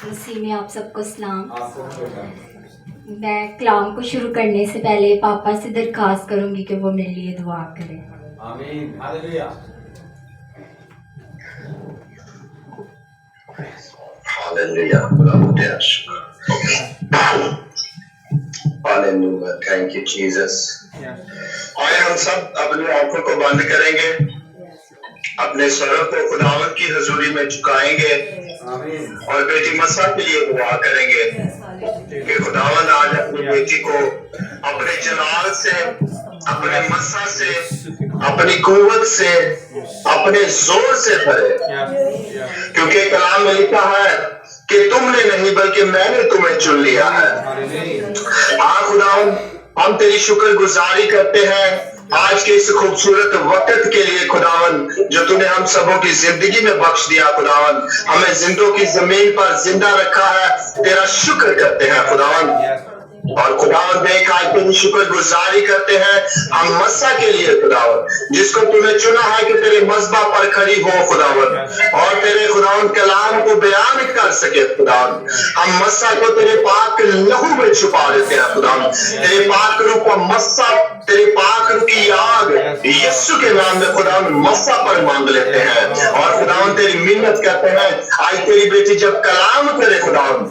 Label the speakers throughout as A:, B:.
A: उसी में आप सबको सलाम। मैं कलाम को शुरू करने से पहले पापा से दरख्वास्त करूंगी कि वो मेरे लिए दुआ करें।
B: आमीन। हालेलुया।
C: हालेलुया। खुदा तेरा शुक्र। हालेलुया। Thank you Jesus. आइए हम सब अपनी आंखों को बंद करेंगे, अपने सरों को खुदावंद की हजूरी में झुकाएंगे और बेटी मसा के लिए दुआ करेंगे कि खुदावंद आज अपनी बेटी को अपने जलाल से, अपने मसा से, अपनी कुव्वत से, अपने जोर से भरे, क्योंकि कलाम में लिखा है कि तुमने नहीं बल्कि मैंने तुम्हें चुन लिया है। हाँ खुदावंद, हम तेरी शुक्रगुजारी करते हैं आज के इस खूबसूरत वक्त के लिए खुदावन, जो तूने हम सबों की जिंदगी में बख्श दिया खुदावन, हमें जिंदों की जमीन पर जिंदा रखा है। तेरा शुक्र करते हैं खुदावन। और खुदावन देख आज तेरी शुक्रगुजारी करते हैं हम मसा के लिए खुदावन, जिसको तूने चुना है कि तेरे मज़बा पर खड़ी हो खुदावन और तेरे खुदावन कलाम को बयान कर सके खुदावन। हम मसा को तेरे पाक लहू में छुपा देते हैं खुदावन। तेरे पाक रूप का मसा, तेरे पाक रूप की आग यीशु के नाम में खुदावन मसा पर मांग लेते हैं और खुदावन तेरी मिन्नत करते हैं। आज तेरी बेटी जब कलाम करे खुदावन,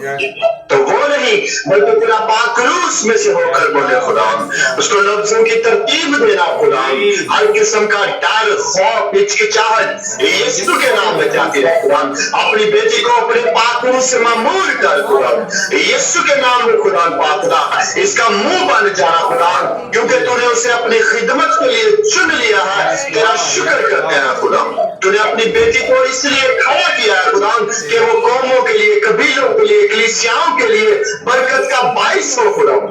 C: तो वो नहीं बल्कि तेरा पाक क्रूस में से होकर बोले खुदावन, उसको लफ्जों की तरतीब देना खुदावन। हर किस्म का डर, खौफ, हिचकिचाहट यीशु के नाम में जाती है खुदावन। अपनी बेटी को अपने पाक क्रूस से मामूर कर खुदावन, यीशु के नाम में खुदावन। पाकदा इसका मुंह बन जाना खुदावन, क्योंकि तूने उसे अपनी खिदमत के लिए चुन लिया है। तेरा शुक्र करते हैं खुदावन। तूने अपनी बेटी को इसलिए खड़ा किया है खुदावन कि वो कौमों के लिए, कबीलों के लिए, कलीसियाओं के लिए बरकत का बाइस हो खुदावन।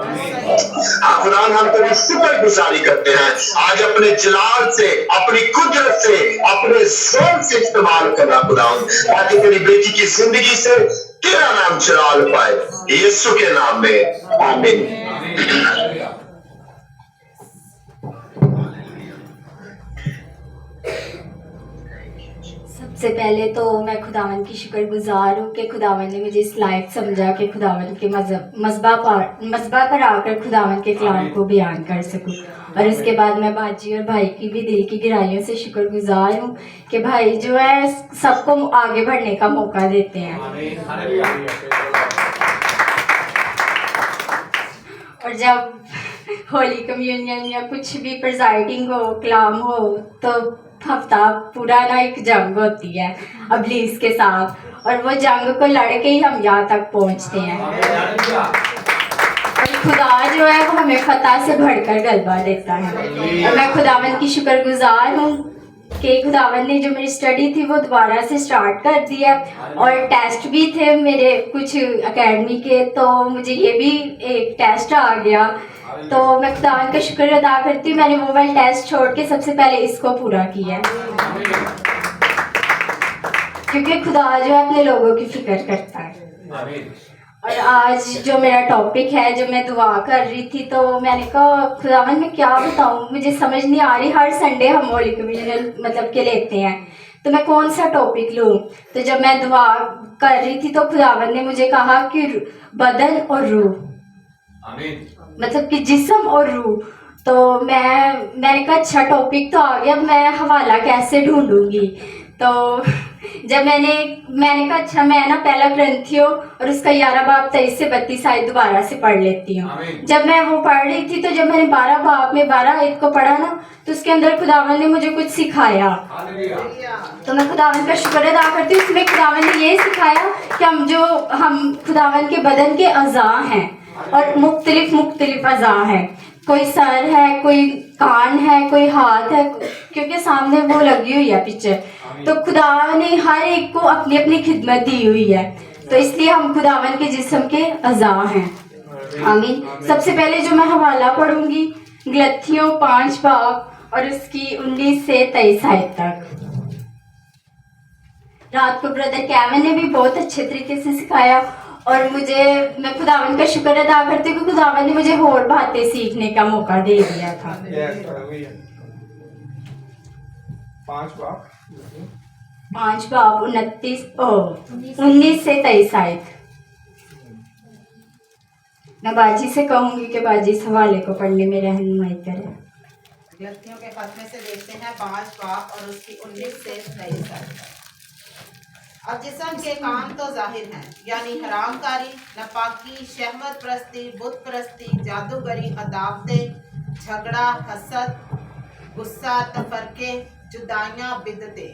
C: हाँ खुदावन, हम तेरी शुक्रगुजारी करते हैं। आज अपने जलाल से, अपनी कुदरत से, अपने जोर से इस्तेमाल करना खुदावन, ताकि तेरी बेटी की जिंदगी से तेरा नाम चलाल पाए, यीशु के नाम में आमीन।
A: सबसे पहले तो मैं खुदावन की शुक्रगुजार हूँ कि खुदावन ने मुझे इस लायक समझा कि खुदावन के मज़बा पर आकर खुदावन के कलाम को बयान कर सकूँ। और इसके बाद मैं बाजी और भाई की भी दिल की गहराइयों से शुक्रगुजार हूँ कि भाई जो है सबको आगे बढ़ने का मौका देते हैं। और जब होली कम्युनियन या कुछ भी प्रिजाइडिंग हो, कलाम हो, तो हफ्ता पूरा ना एक जंग होती है अबलीस के साथ, और वो जंग को लड़ के ही हम यहाँ तक पहुँचते हैं। और खुदा जो है वो हमें फतह से बढ़कर गलबा देता है। और मैं खुदावन की शुक्रगुजार हूँ कि खुदावन ने जो मेरी स्टडी थी वो दोबारा से स्टार्ट कर दिया, और टेस्ट भी थे मेरे कुछ एकेडमी के, तो मुझे ये भी एक टेस्ट आ गया। तो मैं खुदावन का शुक्र अदा करती हूँ, मैंने वो वाला टेस्ट छोड़ के सबसे पहले इसको पूरा किया, क्योंकि खुदा जो है अपने लोगों की फिक्र करता है। और आज जो मेरा टॉपिक है, जो मैं दुआ कर रही थी, तो मैंने कहा खुदावन मैं क्या बताऊँ, मुझे समझ नहीं आ रही। हर संडे हम होली कम्युनियन मतलब के लेते हैं, तो मैं कौन सा टॉपिक लूँ। तो जब मैं दुआ कर रही थी तो खुदावन ने मुझे कहा कि बदन और रूह, मतलब कि जिस्म और रूह। तो मैंने कहा अच्छा टॉपिक तो आ गया, मैं हवाला कैसे ढूंढूंगी। तो जब मैंने कहा अच्छा मैं ना पहला ग्रंथियों और उसका 11 बाब 23 से 32 आयत दोबारा से पढ़ लेती हूँ। जब मैं वो पढ़ रही थी, तो जब मैंने 12 बाब में 12 आयत को पढ़ा ना, तो उसके अंदर खुदावन ने मुझे कुछ सिखाया। तो मैं खुदावन का शुक्र अदा करती हूँ। उसमें खुदावन ने ये सिखाया कि हम खुदावन के बदन के अज़ा हैं, और मुख्तलिफ अज़ा हैं। कोई सर है, कोई कान है, कोई हाथ है, क्योंकि सामने वो लगी हुई है पिक्चर। तो खुदा ने हर एक को अपनी अपनी खिदमत दी हुई है, तो इसलिए हम खुदावन के जिस्म के अज़ा हैं। आमीन। सबसे पहले जो मैं हवाला पढ़ूंगी गलतियों 5 बाब और उसकी 19 से 23 आयत तक। रात को ब्रदर कैवन ने भी बहुत अच्छे तरीके से सिखाया, और मैं खुदावन का शुक्र अदा करती हूँ कि खुदावन ने मुझे और बातें सीखने का मौका दे दिया था। 5 बाब 19 से 23 आयत। मैं बाजी से कहूँगी कि बाजी इस हवाले को पढ़ने में रहनुमाई करें।
B: गलतियों के खात्मे से देखते हैं 5 बाब और उसकी 19 से 23 आयत। अब जिस्म के काम तो जाहिर हैं, यानी हरामकारी, नापाकी, शहवत परस्ती, बुत परस्ती, जादूगरी, अदावतें, झगड़ा, हसद, गुस्सा, तफरके, जुदाइयाँ, बिदतें,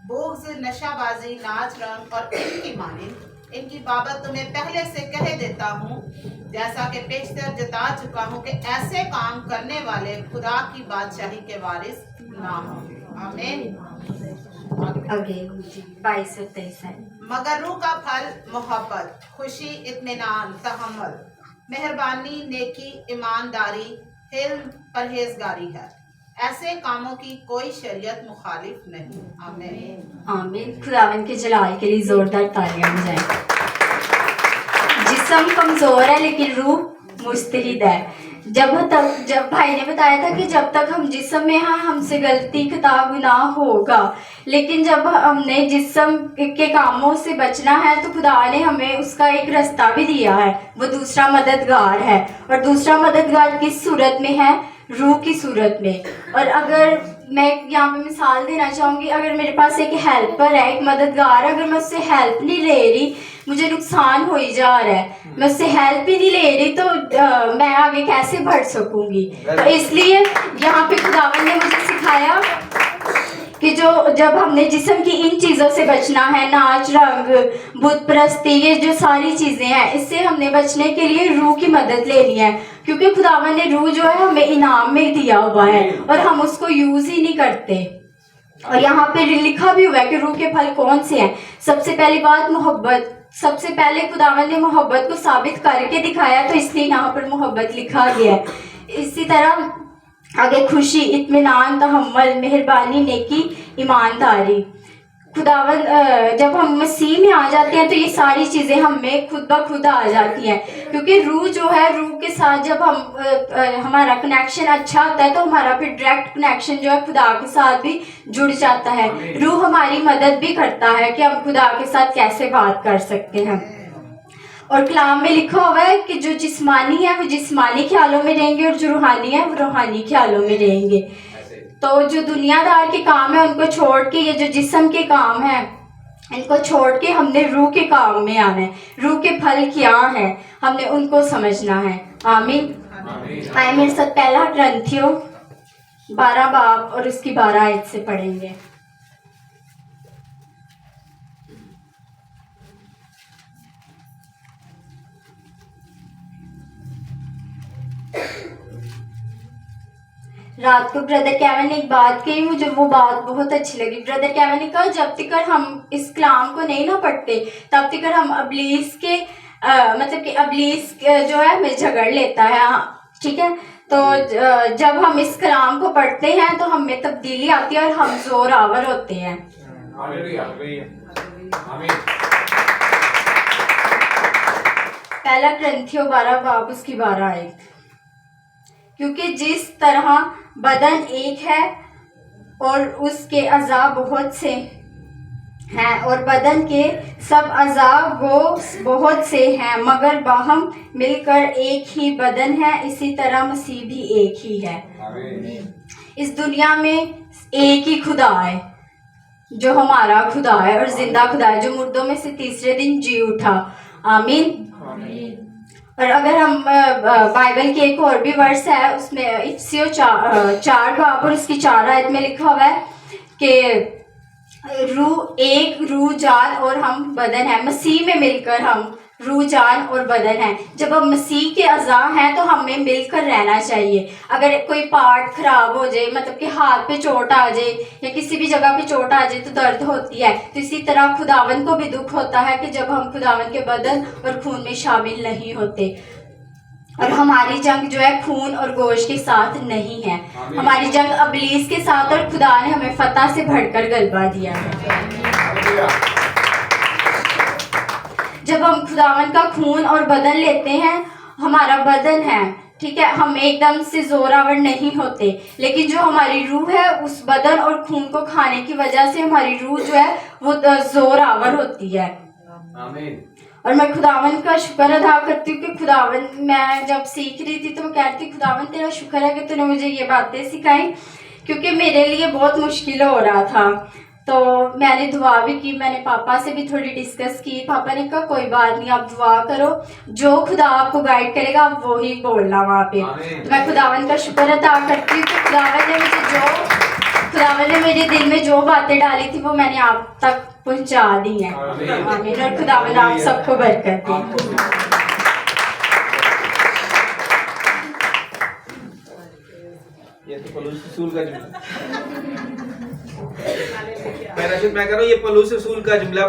B: बुग़्ज़, नशाबाजी, नाच रंग और इनकी मानिंद। इनकी बाबत तुम्हें पहले से कह देता हूँ, जैसा कि पेशतर जता चुका हूँ, कि ऐसे काम करने वाले खुदा की बादशाही के वारिस ना होंगे। आमीन।
A: आगे 22 और 23 है।
B: मगर रूह का फल मोहब्बत, खुशी, इत्मीनान, तहम्मुल, मेहरबानी, नेकी, ईमानदारी, हिल्म, परहेजगारी है। ऐसे कामों की कोई शरीयत मुखालिफ नहीं। आमीन।
A: आमीन। खुदावन के जलाल के लिए जोरदार तालियां बजाएं। जिस्म कमजोर है लेकिन रूह मुस्तहिद है। जब भाई ने बताया था कि जब तक हम जिस्म में हैं हमसे गलती खता गुनाह होगा, लेकिन जब हमने जिस्म के कामों से बचना है तो खुदा ने हमें उसका एक रास्ता भी दिया है, वो दूसरा मददगार है। और दूसरा मददगार किस सूरत में है? रूह की सूरत में। और अगर मैं यहाँ पे मिसाल देना चाहूँगी, अगर मेरे पास एक हेल्पर है, एक मददगार, अगर मैं उससे हेल्प नहीं ले रही, मुझे नुकसान हो ही जा रहा है, मैं उससे हेल्प ही नहीं ले रही, तो मैं आगे कैसे बढ़ सकूँगी? तो इसलिए यहाँ पे खुदावन ने मुझे सिखाया कि जब हमने जिस्म की इन चीज़ों से बचना है, नाच रंग, बुत परस्ती, ये जो सारी चीज़ें हैं, इससे हमने बचने के लिए रूह की मदद लेनी है, क्योंकि खुदावन ने रूह जो है हमें इनाम में दिया हुआ है और हम उसको यूज़ ही नहीं करते। और यहाँ पे लिखा भी हुआ है कि रूह के फल कौन से हैं। सबसे पहली बात मोहब्बत। सबसे पहले खुदावन ने मोहब्बत को साबित करके दिखाया, तो इसलिए यहाँ पर मोहब्बत लिखा गया है। इसी तरह आगे खुशी, इत्मीनान, तहम्मुल, मेहरबानी, नेकी, ईमानदारी। खुदावन जब हम मसीह में आ जाते हैं तो ये सारी चीज़ें हमें खुद ब खुद आ जाती हैं, क्योंकि रूह जो है, रूह के साथ जब हमारा कनेक्शन अच्छा होता है तो हमारा फिर डायरेक्ट कनेक्शन जो है खुदा के साथ भी जुड़ जाता है। रूह हमारी मदद भी करता है कि हम खुदा के साथ कैसे बात कर सकते हैं। और कलाम में लिखा हुआ है कि जो जिस्मानी है वो जिस्मानी ख्यालों में रहेंगे और जो रूहानी है वो रूहानी ख्यालों में रहेंगे। तो जो दुनियादार के काम है उनको छोड़ के, ये जो जिस्म के काम है इनको छोड़ के हमने रूह के काम में आना है। रूह के फल क्या हैं हमने उनको समझना है। आमीन। आए मेरे साथ पहला ग्रंथियों 12 बाब और उसकी 12 आयत से पढ़ेंगे। रात को ब्रदर कैवन ने एक बात कही, मुझे वो बात बहुत अच्छी लगी। ब्रदर कैवन ने कहा जब तक हम इस कलाम को नहीं ना पढ़ते तब तक हम अबलीस के मतलब कि अबलीस जो है हमें झगड़ लेता है। ठीक है, तो जब हम इस कलाम को पढ़ते हैं तो हमें तब्दीली आती है और हम जोर आवर होते हैं। पहला ग्रंथियों 12 बाब उसकी 12 आयत। क्योंकि जिस तरह बदन एक है और उसके अज़ा बहुत से हैं और बदन के सब अज़ा बहुत से हैं, मगर बाहम मिलकर एक ही बदन है, इसी तरह मसीह भी एक ही है। इस दुनिया में एक ही खुदा है जो हमारा खुदा है और जिंदा खुदा है, जो मुर्दों में से तीसरे दिन जी उठा। आमीन। और अगर हम बाइबल की एक और भी वर्स है, उसमें इफिसियों 4 बाब और उसकी 4 आयत में लिखा हुआ है कि रूह एक, रूह जान और हम बदन है। मसीह में मिलकर हम रूह जान और बदन है। जब हम मसीह के अज़ा हैं तो हमें मिलकर रहना चाहिए। अगर कोई पार्ट खराब हो जाए, मतलब कि हाथ पे चोट आ जाए या किसी भी जगह पे चोट आ जाए तो दर्द होती है, तो इसी तरह खुदावन को भी दुख होता है कि जब हम खुदावन के बदन और खून में शामिल नहीं होते। और हमारी जंग जो है खून और गोश्त के साथ नहीं है, हमारी जंग अबलीस के साथ, और खुदा ने हमें फतह से बढ़कर गलबा दिया है। जब हम खुदावन का खून और बदन लेते हैं, हमारा बदन है, ठीक है, हम एकदम से जोरावर नहीं होते, लेकिन जो हमारी रूह है उस बदन और खून को खाने की वजह से हमारी रूह जो है वो जोरावर होती है। और मैं खुदावन का शुक्र अदा करती हूँ कि खुदावन, मैं जब सीख रही थी तो मैं कहती खुदावन तेरा शुक्र है कि तूने मुझे ये बातें सिखाई, क्योंकि मेरे लिए बहुत मुश्किल हो रहा था। तो मैंने दुआ भी की, मैंने पापा से भी थोड़ी डिस्कस की। पापा ने कहा कोई बात नहीं, आप दुआ करो, जो खुदा आपको गाइड करेगा आप वो ही बोलना वहाँ पे। तो मैं खुदावन का शुक्र अदा करती हूँ कि खुदावन ने मेरे दिल में जो बातें डाली थी वो मैंने आप तक पहुँचा दी हैं। आमीन। और खुदावन आप सबको बरकत दे।
D: ये तो पलूस रसूल का जुमला, पैराशूट मैं कह रहा हूँ, ये पलूस रसूल का जुमला